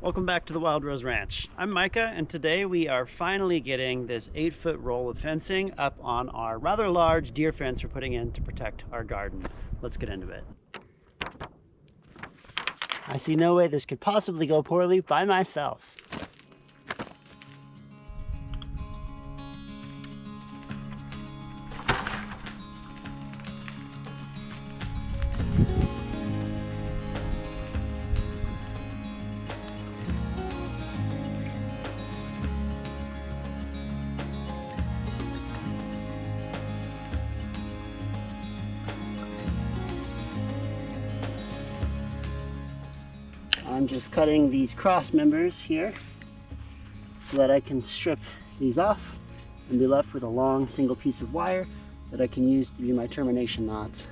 Welcome back to the Wild Rose Ranch. I'm Micah, and today we are finally getting this 8-foot roll of fencing up on our rather large deer fence we're putting in to protect our garden. Let's get into it. I see no way this could possibly go poorly by myself. I'm just cutting these cross members here so that I can strip these off and be left with a long single piece of wire that I can use to do my termination knots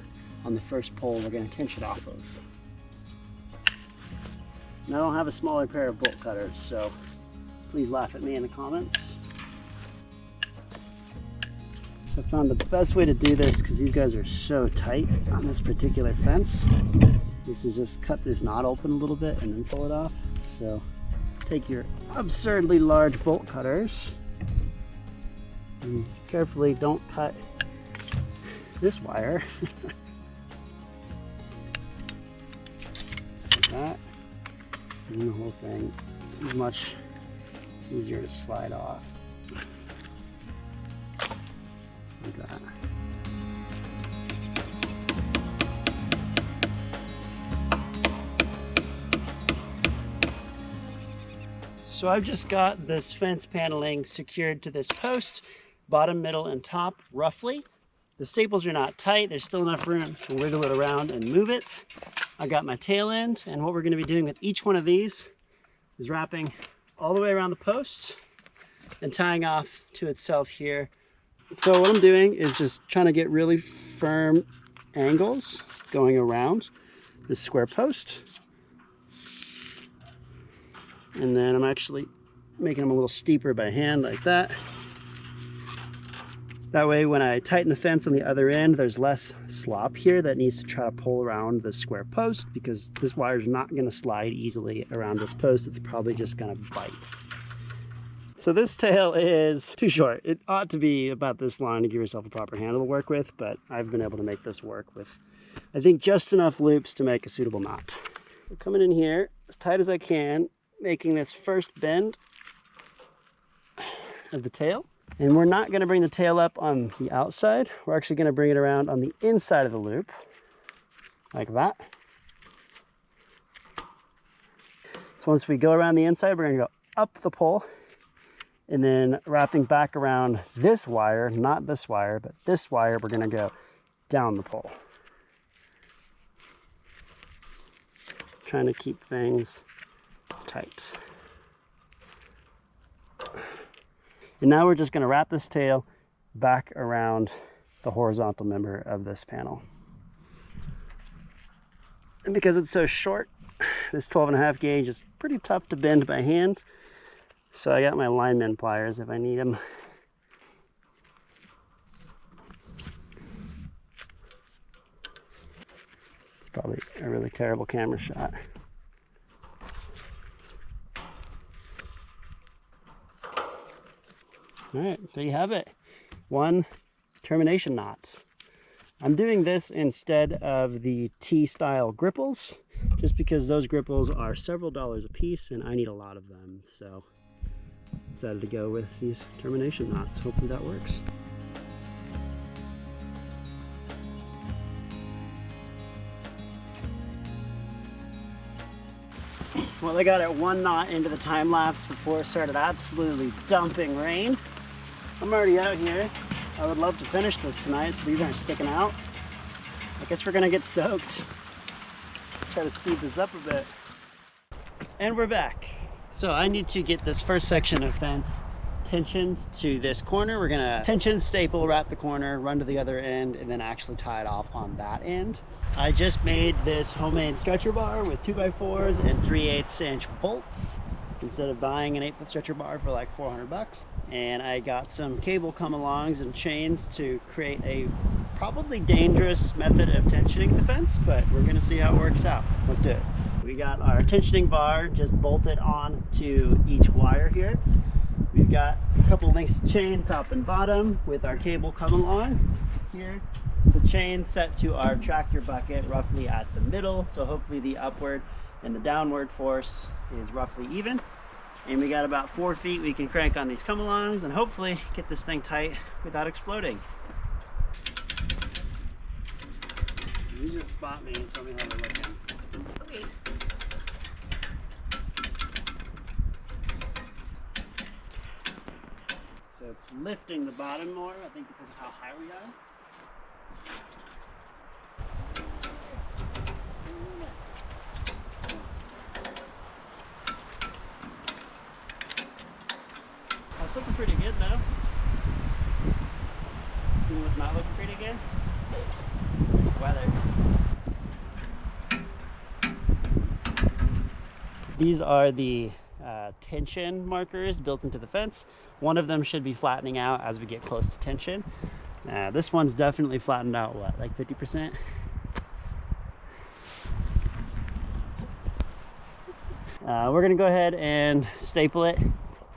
on the first pole we're going to tension off of. And I don't have a smaller pair of bolt cutters, so please laugh at me in the comments. So I found the best way to do this, because these guys are so tight on this particular fence, is just cut this knot open a little bit and then pull it off. So take your absurdly large bolt cutters and carefully don't cut this wire. Like that. And the whole thing is much easier to slide off. Like that. So I've just got this fence paneling secured to this post, bottom, middle, and top, roughly. The staples are not tight. There's still enough room to wiggle it around and move it. I got my tail end, and what we're going to be doing with each one of these is wrapping all the way around the post and tying off to itself here. So what I'm doing is just trying to get really firm angles going around this square post. And then I'm actually making them a little steeper by hand like that. That way when I tighten the fence on the other end, there's less slop here that needs to try to pull around the square post, because this wire is not going to slide easily around this post. It's probably just going to bite. So this tail is too short. It ought to be about this long to give yourself a proper handle to work with, but I've been able to make this work with, I think, just enough loops to make a suitable knot. I'm coming in here as tight as I can, making this first bend of the tail. And we're not going to bring the tail up on the outside. We're actually going to bring it around on the inside of the loop, like that. So once we go around the inside, we're going to go up the pole, and then wrapping back around this wire, not this wire, but this wire, we're going to go down the pole. Trying to keep things tight. And now we're just going to wrap this tail back around the horizontal member of this panel. And because it's so short, this 12.5 gauge is pretty tough to bend by hand. So I got my lineman pliers if I need them. It's probably a really terrible camera shot. All right, there you have it. 1 termination knot. I'm doing this instead of the T-style gripples, just because those gripples are several dollars a piece and I need a lot of them. So I decided to go with these termination knots. Hopefully that works. Well, I got it 1 knot into the time lapse before it started absolutely dumping rain. I'm already out here. I would love to finish this tonight so these aren't sticking out. I guess we're gonna get soaked. Let's try to speed this up a bit. And we're back. So I need to get this first section of fence tensioned to this corner. We're gonna tension, staple, wrap the corner, run to the other end, and then actually tie it off on that end. I just made this homemade stretcher bar with 2x4s and 3/8 inch bolts instead of buying an 8-foot stretcher bar for like 400 bucks. And I got some cable come-alongs and chains to create a probably dangerous method of tensioning the fence, but we're gonna see how it works out. Let's do it. we got our tensioning bar just bolted on to each wire here. We've got a couple links of chain top and bottom with our cable coming along here. The chain set to our tractor bucket roughly at the middle, so hopefully the upward and the downward force is roughly even. And we got about 4 feet we can crank on these come-alongs and hopefully get this thing tight without exploding. You just spot me and tell me how they're looking. Okay. So it's lifting the bottom more, I think because of how high we are. That's looking pretty good though. You know what's not looking pretty good? Weather. These are the tension markers built into the fence. One of them should be flattening out as we get close to tension. This one's definitely flattened out, what, like 50%? We're gonna go ahead and staple it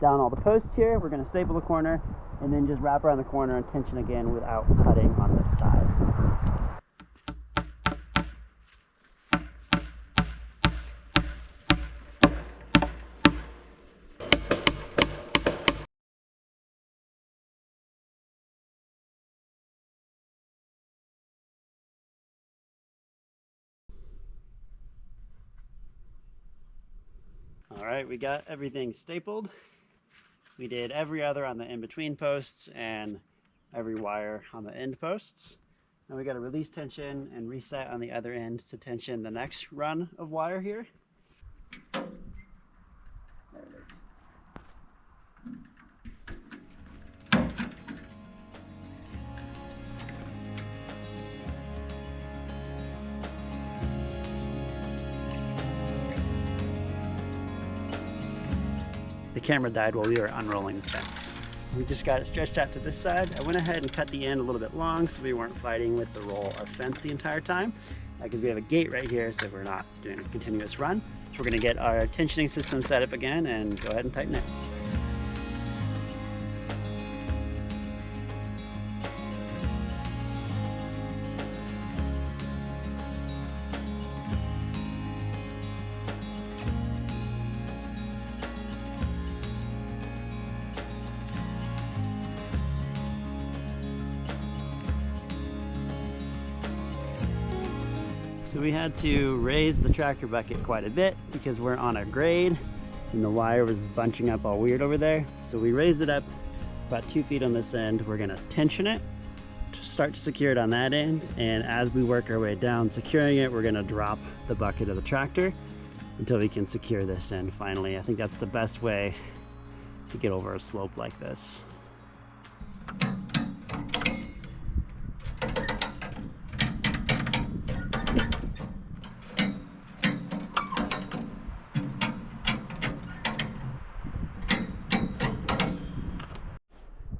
down all the posts here. We're gonna staple the corner and then just wrap around the corner and tension again without cutting on this side. All right, we got everything stapled. We did every other on the in-between posts and every wire on the end posts. Now we got to release tension and reset on the other end to tension the next run of wire here. There it is. The camera died while we were unrolling the fence. We just got it stretched out to this side. I went ahead and cut the end a little bit long so we weren't fighting with the roll of fence the entire time, because we have a gate right here so we're not doing a continuous run. So we're going to get our tensioning system set up again and go ahead and tighten it. So we had to raise the tractor bucket quite a bit because we're on a grade and the wire was bunching up all weird over there. So we raised it up about 2 feet on this end. We're gonna tension it to start to secure it on that end. And as we work our way down securing it, we're gonna drop the bucket of the tractor until we can secure this end finally. I think that's the best way to get over a slope like this.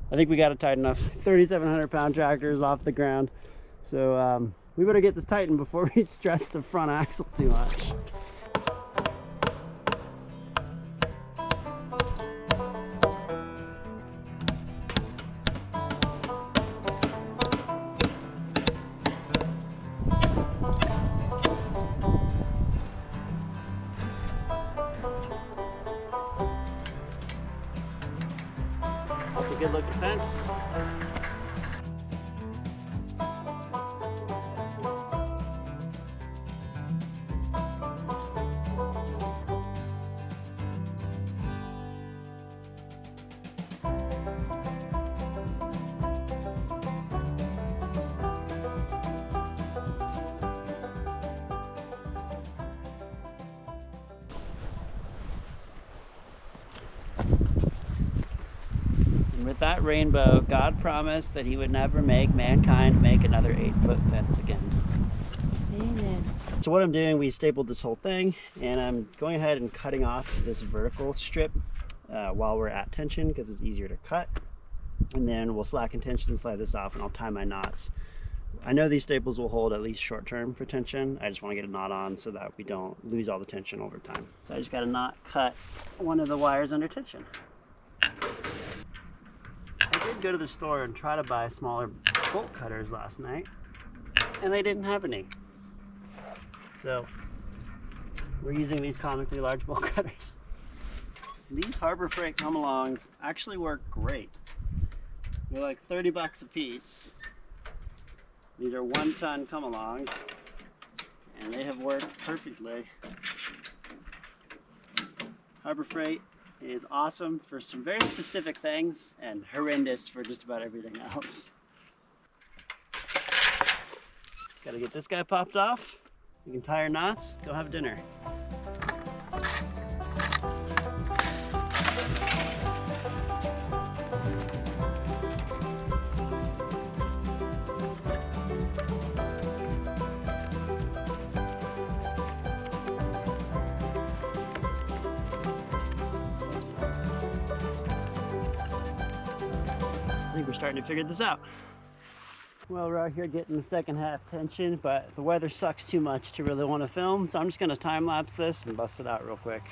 I think we got it tight enough. 3,700 pound tractor is off the ground. So we better get this tightened before we stress the front axle too much. That's a good looking fence. With that rainbow, God promised that he would never make mankind make another 8-foot fence again. Amen. So what I'm doing, we stapled this whole thing and I'm going ahead and cutting off this vertical strip while we're at tension because it's easier to cut. And then we'll slacken tension, slide this off, and I'll tie my knots I know these staples will hold at least short-term for tension. I just want to get a knot on so that we don't lose all the tension over time. So I just got a knot cut one of the wires under tension. I did go to the store and try to buy smaller bolt cutters last night, and they didn't have any. So we're using these comically large bolt cutters. These Harbor Freight come-alongs actually work great. They're like 30 bucks a piece. These are 1-ton come-alongs, and they have worked perfectly. Harbor Freight is awesome for some very specific things and horrendous for just about everything else. Just gotta get this guy popped off. You can tie your knots, go have dinner. I think we're starting to figure this out. Well, we're out here getting the second half tension, but the weather sucks too much to really want to film, so I'm just going to time lapse this and bust it out real quick.